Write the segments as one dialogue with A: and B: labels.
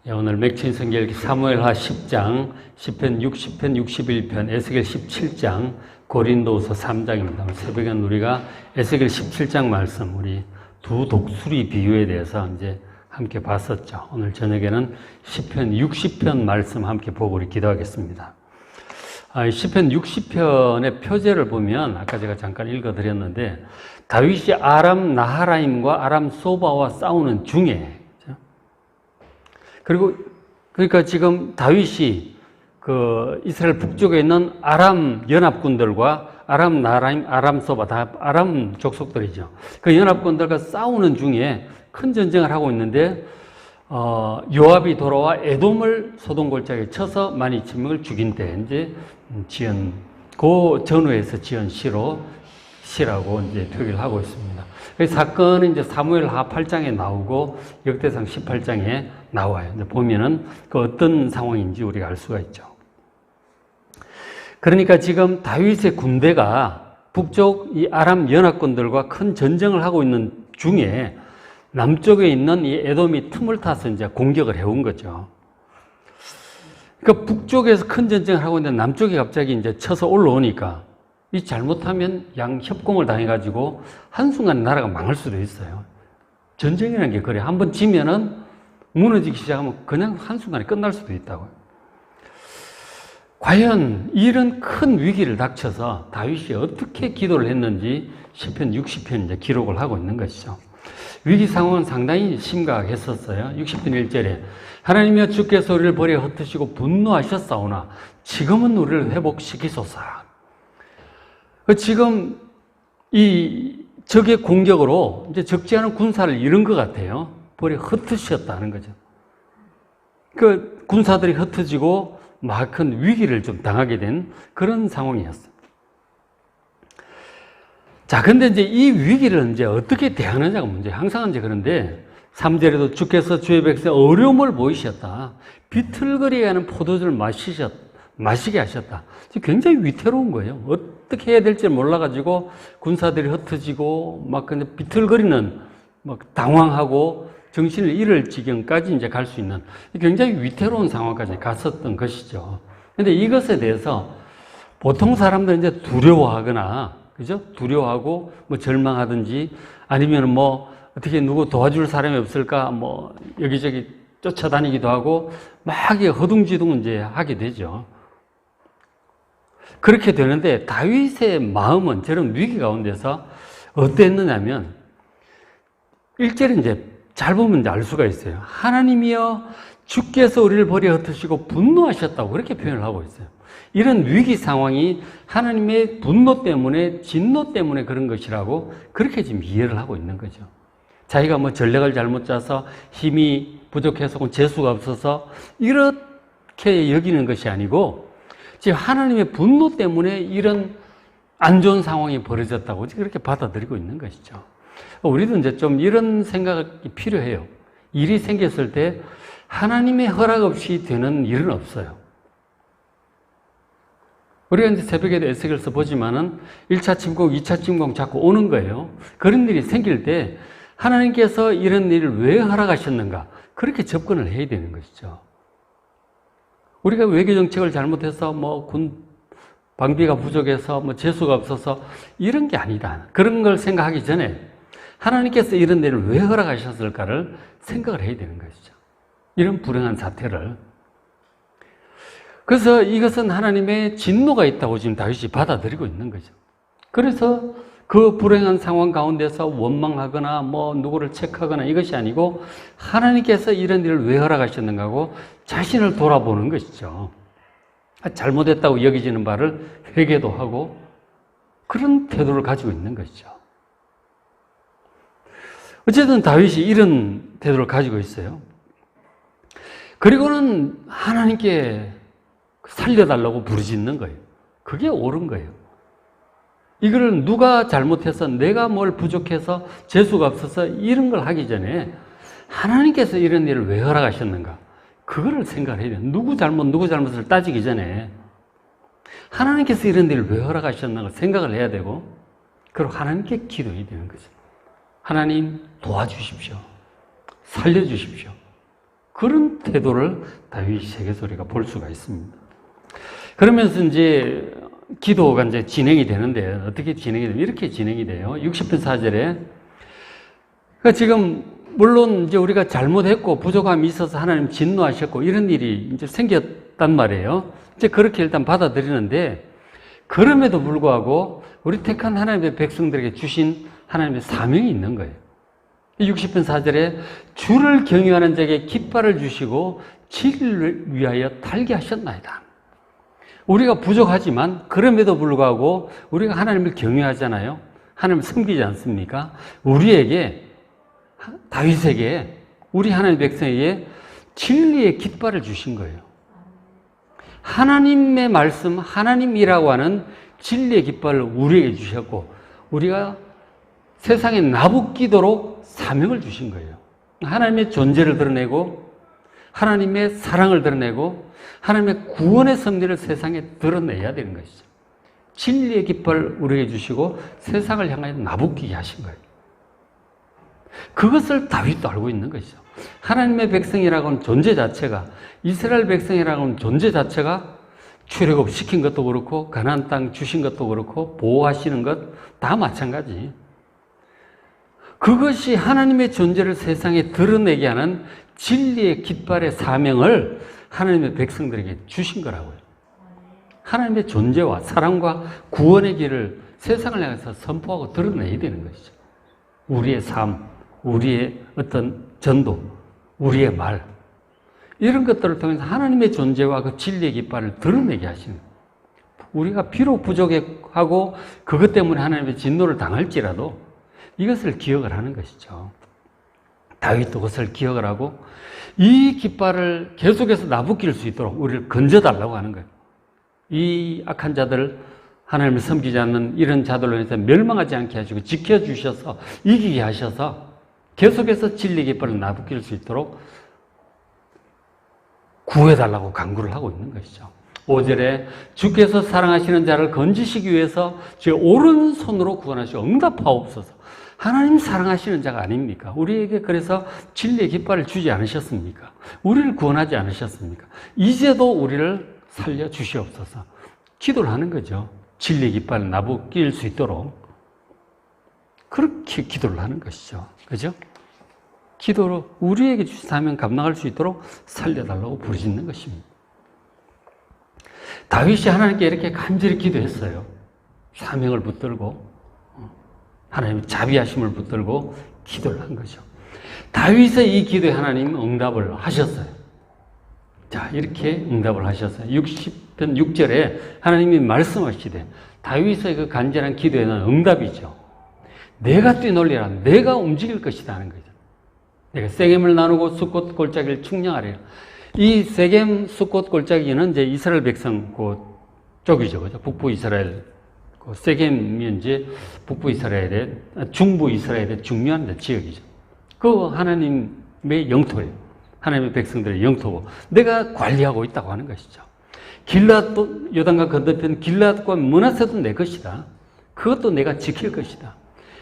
A: 오늘 맥주인 성경 사무엘하 10장, 시편 60편, 61편, 에스겔 17장, 고린도후서 3장입니다. 새벽엔 우리가 에스겔 17장 말씀, 우리 두 독수리 비유에 대해서 이제 함께 봤었죠. 오늘 저녁에는 시편 60편 말씀 함께 보고 우리 기도하겠습니다. 시편 60편의 표제를 보면 아까 제가 잠깐 읽어드렸는데 다윗이 아람 나하라임과 아람 소바와 싸우는 중에, 그러니까 지금 다윗이 그 이스라엘 북쪽에 있는 아람 연합군들과 아람 나하라임, 아람 소바, 다 아람 족속들이죠. 그 연합군들과 싸우는 중에 큰 전쟁을 하고 있는데 요압이 돌아와 에돔을 소동골짜기에 쳐서 12,000명을 죽인 때 이제 지은 그 전후에서 지은 시라고 이제 표기를 하고 있습니다. 그 사건은 이제 사무엘하 8장에 나오고 역대상 18장에 나와요. 이제 보면은 그 어떤 상황인지 우리가 알 수가 있죠. 그러니까 지금 다윗의 군대가 북쪽 이 아람 연합군들과 큰 전쟁을 하고 있는 중에 남쪽에 있는 이 에돔이 틈을 타서 이제 공격을 해온 거죠. 그러니까 북쪽에서 큰 전쟁을 하고 있는데 남쪽이 갑자기 이제 쳐서 올라오니까 이 잘못하면 양협공을 당해가지고 한순간에 나라가 망할 수도 있어요. 전쟁이라는 게 그래. 한번 지면은 무너지기 시작하면 그냥 한순간에 끝날 수도 있다고요. 과연 이런 큰 위기를 닥쳐서 다윗이 어떻게 기도를 했는지 시편 60편 이제 기록을 하고 있는 것이죠. 위기 상황은 상당히 심각했었어요. 60편 1절에 하나님이여 주께서 우리를 버려 흩으시고 분노하셨사오나 지금은 우리를 회복시키소서. 지금 이 적의 공격으로 이제 적지 않은 군사를 잃은 것 같아요. 버려 흩으셨다는 거죠. 그 군사들이 흩어지고 막 큰 위기를 좀 당하게 된 그런 상황이었어요. 자, 근데 이제 이 위기를 이제 어떻게 대하느냐가 문제예요. 항상 이제 그런데 3절에도 주께서 주의 백성에 어려움을 보이셨다. 비틀거리게 하는 포도주를 마시게 하셨다. 굉장히 위태로운 거예요. 어떻게 해야 될지 몰라가지고 군사들이 ht어지고 막 그냥 비틀거리는 막 당황하고 정신을 잃을 지경까지 이제 갈 수 있는 굉장히 위태로운 상황까지 갔었던 것이죠. 근데 이것에 대해서 보통 사람들은 이제 두려워하거나, 그죠? 두려워하고 뭐 절망하든지 아니면 뭐 어떻게 누구 도와줄 사람이 없을까 뭐 여기저기 쫓아다니기도 하고 막 허둥지둥 이제 하게 되죠. 그렇게 되는데 다윗의 마음은 저런 위기 가운데서 어땠느냐면 1절은 이제 잘 보면 이제 알 수가 있어요. 하나님이여 주께서 우리를 버려 흩으시고 분노하셨다고 그렇게 표현을 하고 있어요. 이런 위기 상황이 하나님의 분노 때문에 진노 때문에 그런 것이라고 그렇게 지금 이해를 하고 있는 거죠. 자기가 뭐 전략을 잘못 짜서 힘이 부족해서 재수가 없어서 이렇게 여기는 것이 아니고 지금 하나님의 분노 때문에 이런 안 좋은 상황이 벌어졌다고 그렇게 받아들이고 있는 것이죠. 우리도 이제 좀 이런 생각이 필요해요. 일이 생겼을 때 하나님의 허락 없이 되는 일은 없어요. 우리가 이제 새벽에도 에스겔서 보지만은 1차 침공, 2차 침공 자꾸 오는 거예요. 그런 일이 생길 때 하나님께서 이런 일을 왜 허락하셨는가? 그렇게 접근을 해야 되는 것이죠. 우리가 외교 정책을 잘못해서 뭐 군 방비가 부족해서 뭐 재수가 없어서 이런 게 아니다. 그런 걸 생각하기 전에 하나님께서 이런 일을 왜 허락하셨을까를 생각을 해야 되는 것이죠. 이런 불행한 사태를. 그래서 이것은 하나님의 진노가 있다고 지금 다윗이 받아들이고 있는 거죠. 그래서 그 불행한 상황 가운데서 원망하거나 뭐 누구를 책하거나 이것이 아니고 하나님께서 이런 일을 왜 허락하셨는가 하고 자신을 돌아보는 것이죠. 잘못했다고 여기지는 바를 회개도 하고 그런 태도를 가지고 있는 것이죠. 어쨌든 다윗이 이런 태도를 가지고 있어요. 그리고는 하나님께 살려달라고 부르짖는 거예요. 그게 옳은 거예요. 이거를 누가 잘못해서 내가 뭘 부족해서 재수가 없어서 이런 걸 하기 전에 하나님께서 이런 일을 왜 허락하셨는가? 그거를 생각을 해야 돼요. 누구 잘못을 따지기 전에 하나님께서 이런 일을 왜 허락하셨는가 생각을 해야 되고 그리고 하나님께 기도해야 되는 거죠. 하나님 도와주십시오. 살려주십시오. 그런 태도를 다윗에게서 우리가 볼 수가 있습니다. 그러면서 이제 기도가 이제 진행이 되는데 어떻게 진행이 되면 이렇게 진행이 돼요. 60편 4절에 그러니까 지금 물론 이제 우리가 잘못했고 부족함이 있어서 하나님 진노하셨고 이런 일이 이제 생겼단 말이에요. 이제 그렇게 일단 받아들이는데 그럼에도 불구하고 우리 택한 하나님의 백성들에게 주신 하나님의 사명이 있는 거예요. 60편 4절에 주를 경유하는 자에게 깃발을 주시고 진리를 위하여 달게 하셨나이다. 우리가 부족하지만 그럼에도 불구하고 우리가 하나님을 경유하잖아요. 하나님을 섬기지 않습니까? 우리에게 다윗에게 우리 하나님의 백성에게 진리의 깃발을 주신 거예요. 하나님의 말씀, 하나님이라고 하는 진리의 깃발을 우리에게 주셨고 우리가 세상에 나부끼도록 사명을 주신 거예요. 하나님의 존재를 드러내고 하나님의 사랑을 드러내고 하나님의 구원의 섭리를 세상에 드러내야 되는 것이죠. 진리의 깃발을 우리에게 주시고 세상을 향하여 나부끼게 하신 거예요. 그것을 다윗도 알고 있는 것이죠. 하나님의 백성이라고 하는 존재 자체가 이스라엘 백성이라고 하는 존재 자체가 출애굽 시킨 것도 그렇고 가나안 땅 주신 것도 그렇고 보호하시는 것 다 마찬가지. 그것이 하나님의 존재를 세상에 드러내게 하는 진리의 깃발의 사명을 하나님의 백성들에게 주신 거라고요. 하나님의 존재와 사랑과 구원의 길을 세상을 향해서 선포하고 드러내야 되는 것이죠. 우리의 삶, 우리의 어떤 전도, 우리의 말 이런 것들을 통해서 하나님의 존재와 그 진리의 깃발을 드러내게 하시는 거예요. 우리가 비록 부족하고 그것 때문에 하나님의 진노를 당할지라도 이것을 기억을 하는 것이죠. 다윗도 그것을 기억을 하고 이 깃발을 계속해서 나부낄 수 있도록 우리를 건져달라고 하는 거예요. 이 악한 자들, 하나님을 섬기지 않는 이런 자들로 인해서 멸망하지 않게 하시고 지켜주셔서 이기게 하셔서 계속해서 진리 깃발을 나부낄 수 있도록 구해달라고 간구를 하고 있는 것이죠. 5절에 주께서 사랑하시는 자를 건지시기 위해서 제 오른손으로 구원하시고 응답하옵소서. 하나님 사랑하시는 자가 아닙니까? 우리에게 그래서 진리의 깃발을 주지 않으셨습니까? 우리를 구원하지 않으셨습니까? 이제도 우리를 살려주시옵소서. 기도를 하는 거죠. 진리의 깃발을 나부낄 수 있도록 그렇게 기도를 하는 것이죠. 그죠? 기도로 우리에게 주신 사명 감당할 수 있도록 살려달라고 부르짖는 것입니다. 다윗이 하나님께 이렇게 간절히 기도했어요. 사명을 붙들고 하나님의 자비하심을 붙들고 기도를 한 거죠. 다윗의 이 기도에 하나님 응답을 하셨어요. 자, 이렇게 응답을 하셨어요. 60편 6절에 하나님이 말씀하시되 다윗의 그 간절한 기도에는 응답이죠. 내가 뛰놀리라, 내가 움직일 것이다 하는 거죠. 내가 세겜을 나누고 숫곳 골짜기를 측량하리라. 이 세겜 숫곳 골짜기는 이제 이스라엘 백성 그 쪽이죠, 그죠? 북부 이스라엘, 그 세겜이 이제 북부 이스라엘의 중부 이스라엘의 중요한 지역이죠. 그 하나님의 영토예요. 하나님의 백성들의 영토고 내가 관리하고 있다고 하는 것이죠. 길앗도 요단강 건너편 길앗과 므낫세도 내 것이다. 그것도 내가 지킬 것이다.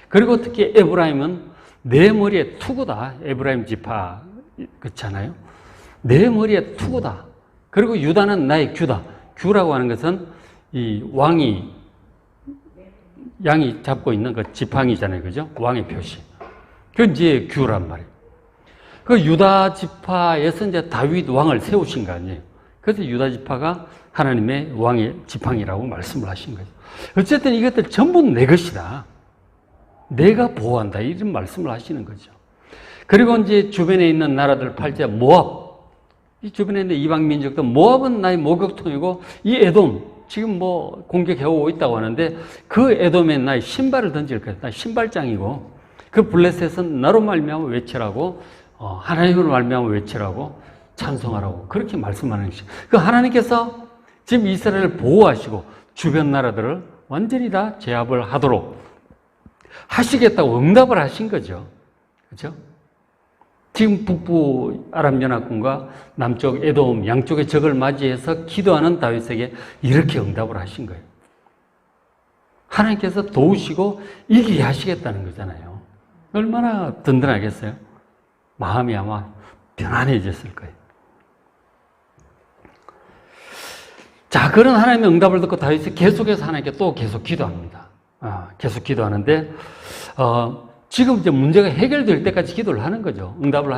A: 그리고 특히 에브라임은 내 머리에 투구다. 에브라임 지파 그렇잖아요. 내 머리에 투구다. 그리고 유다는 나의 규다. 규라고 하는 것은 이 양이 잡고 있는 그 지팡이잖아요. 그죠? 왕의 표시. 그건 이제 규란 말이에요. 그 유다 지파에서 이제 다윗 왕을 세우신 거 아니에요. 그래서 유다 지파가 하나님의 왕의 지팡이라고 말씀을 하신 거죠. 어쨌든 이것들 전부 내 것이다. 내가 보호한다. 이런 말씀을 하시는 거죠. 그리고 이제 주변에 있는 나라들 8제 모압. 이 주변에 있는 이방 민족도 모압은 나의 목욕통이고 이 에돔 지금 뭐 공격해오고 있다고 하는데 그 에돔에 나의 신발을 던질 거야. 나 신발장이고 그 블레셋은 나로 말미암아 외치라고 하나님으로 말미암아 외치라고 찬송하라고 그렇게 말씀하는 것이죠. 그 하나님께서 지금 이스라엘을 보호하시고 주변 나라들을 완전히 다 제압을 하도록 하시겠다고 응답을 하신 거죠. 그렇죠? 지금 북부 아랍연합군과 남쪽 에돔 양쪽의 적을 맞이해서 기도하는 다윗에게 이렇게 응답을 하신 거예요. 하나님께서 도우시고 이기게 하시겠다는 거잖아요. 얼마나 든든하겠어요? 마음이 아마 편안해졌을 거예요. 자, 그런 하나님의 응답을 듣고 다윗이 계속해서 하나님께 또 계속 기도합니다. 계속 기도하는데, 지금 이제 문제가 해결될 때까지 기도를 하는 거죠. 응답을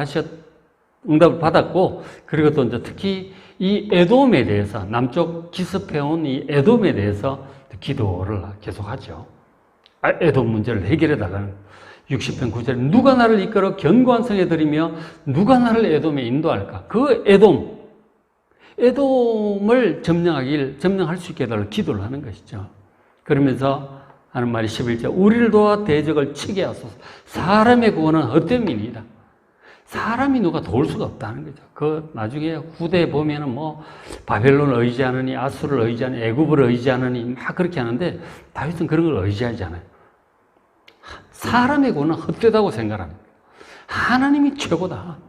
A: 받았고, 그리고 또 이제 특히 이 에돔에 대해서, 남쪽 기습해온 이 에돔에 대해서 기도를 계속 하죠. 에돔 문제를 해결해 나가는 60편 9절에 누가 나를 이끌어 견고한 성에 들이며 누가 나를 에돔에 인도할까? 그 에돔을 점령할 수 있게 해달라고 기도를 하는 것이죠. 그러면서 하는 말이 11절, 우리를 도와 대적을 치게 하소서. 사람의 구원은 헛된 일이다. 사람이 누가 도울 수가 없다는 거죠. 그 나중에 후대에 보면은 뭐 바벨론을 의지하느니, 아수를 의지하느니, 애굽을 의지하느니 막 그렇게 하는데 다윗은 그런 걸 의지하지 않아요. 사람의 구원은 헛되다고 생각합니다. 하나님이 최고다.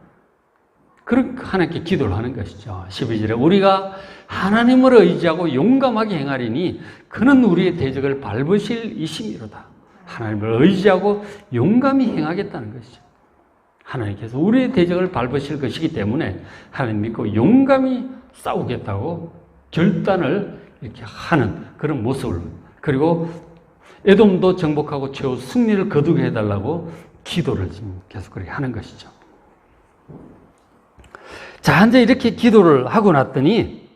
A: 그렇게 하나님께 기도를 하는 것이죠. 12절에 우리가 하나님을 의지하고 용감하게 행하리니 그는 우리의 대적을 밟으실 이심이로다. 하나님을 의지하고 용감히 행하겠다는 것이죠. 하나님께서 우리의 대적을 밟으실 것이기 때문에 하나님 믿고 용감히 싸우겠다고 결단을 이렇게 하는 그런 모습을, 그리고 에돔도 정복하고 최후 승리를 거두게 해달라고 기도를 지금 계속 그렇게 하는 것이죠. 자, 이제 이렇게 기도를 하고 났더니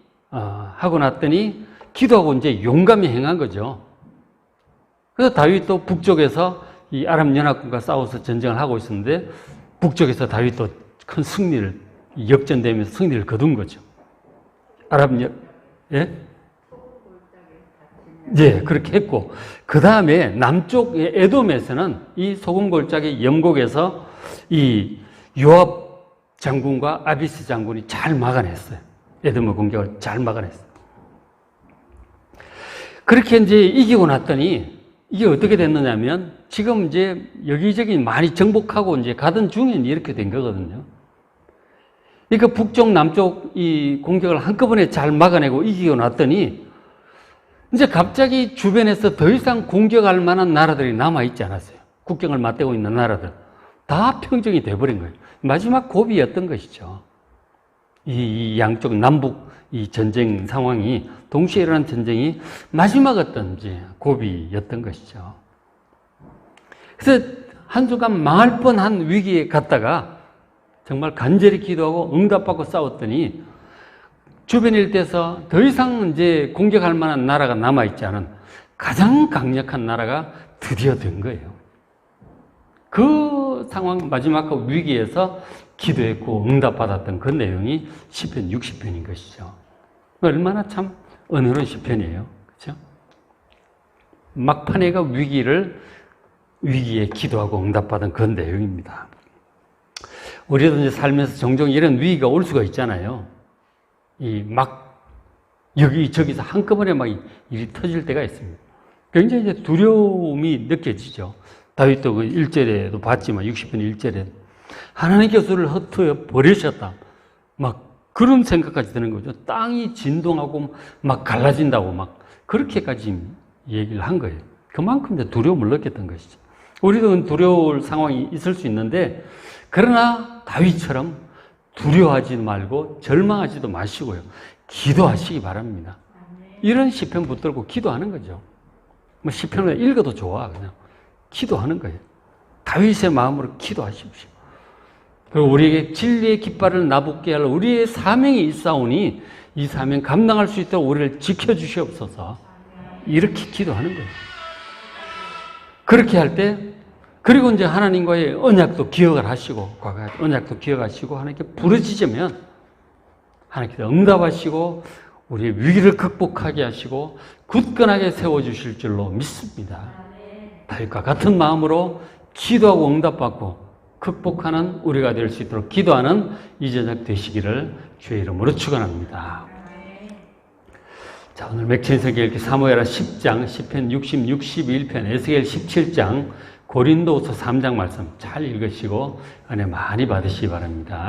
A: 기도하고 이제 용감히 행한 거죠. 그래서 다윗도 북쪽에서 이 아람 연합군과 싸워서 전쟁을 하고 있었는데 북쪽에서 다윗도 큰 승리를, 역전되면서 승리를 거둔 거죠. 예, 그렇게 했고, 그 다음에 남쪽 에돔에서는 이 소금골짜기 영곡에서 이 요압 장군과 아비스 장군이 잘 막아냈어요. 에돔의 공격을 잘 막아냈어요. 그렇게 이제 이기고 났더니 이게 어떻게 됐느냐면 지금 이제 여기저기 많이 정복하고 이제 가던 중에 이렇게 된 거거든요. 그러니까 북쪽, 남쪽 이 공격을 한꺼번에 잘 막아내고 이기고 났더니 이제 갑자기 주변에서 더 이상 공격할 만한 나라들이 남아있지 않았어요. 국경을 맞대고 있는 나라들. 다 평정이 돼버린 거예요. 마지막 고비였던 것이죠. 이 양쪽 남북 이 전쟁 상황이, 동시에 일어난 전쟁이 마지막 어떤 이제 고비였던 것이죠. 그래서 한순간 망할 뻔한 위기에 갔다가 정말 간절히 기도하고 응답받고 싸웠더니 주변 일대에서 더 이상 이제 공격할 만한 나라가 남아있지 않은 가장 강력한 나라가 드디어 된 거예요. 그 상황, 마지막 위기에서 기도했고 응답받았던 그 내용이 시편 60편인 것이죠. 얼마나 참 은혜로운 시편이에요. 그렇죠? 막판에가 위기에 기도하고 응답받은 그 내용입니다. 우리도 이제 살면서 종종 이런 위기가 올 수가 있잖아요. 여기저기서 한꺼번에 막 일이 터질 때가 있습니다. 굉장히 이제 두려움이 느껴지죠. 다윗도 그 1절에도 봤지만 60편 1절에 하나님께서 우리를 흩어 버리셨다. 막 그런 생각까지 드는 거죠. 땅이 진동하고 막 갈라진다고 막 그렇게까지 얘기를 한 거예요. 그만큼 이제 두려움을 느꼈던 것이죠. 우리도 두려울 상황이 있을 수 있는데, 그러나 다윗처럼 두려워하지 말고 절망하지도 마시고요. 기도하시기 바랍니다. 이런 시편 붙들고 기도하는 거죠. 뭐 시편을 읽어도 좋아. 그냥 기도하는 거예요. 다윗의 마음으로 기도하십시오. 그리고 우리에게 진리의 깃발을 나붙게 할 우리의 사명이 있사오니 이 사명 감당할 수 있도록 우리를 지켜주시옵소서. 이렇게 기도하는 거예요. 그렇게 할 때, 그리고 이제 하나님과의 언약도 기억을 하시고, 언약도 기억하시고, 하나님께 부르짖으면 하나님께서 응답하시고, 우리의 위기를 극복하게 하시고, 굳건하게 세워주실 줄로 믿습니다. 다윗과 같은 마음으로 기도하고 응답받고, 극복하는 우리가 될 수 있도록 기도하는 이 저녁 되시기를 주의 이름으로 축원합니다. 자, 오늘 맥천석에 이렇게 사무엘하 10장, 시편 60, 61편, 에스겔 17장, 고린도후서 3장 말씀 잘 읽으시고 은혜 많이 받으시기 바랍니다.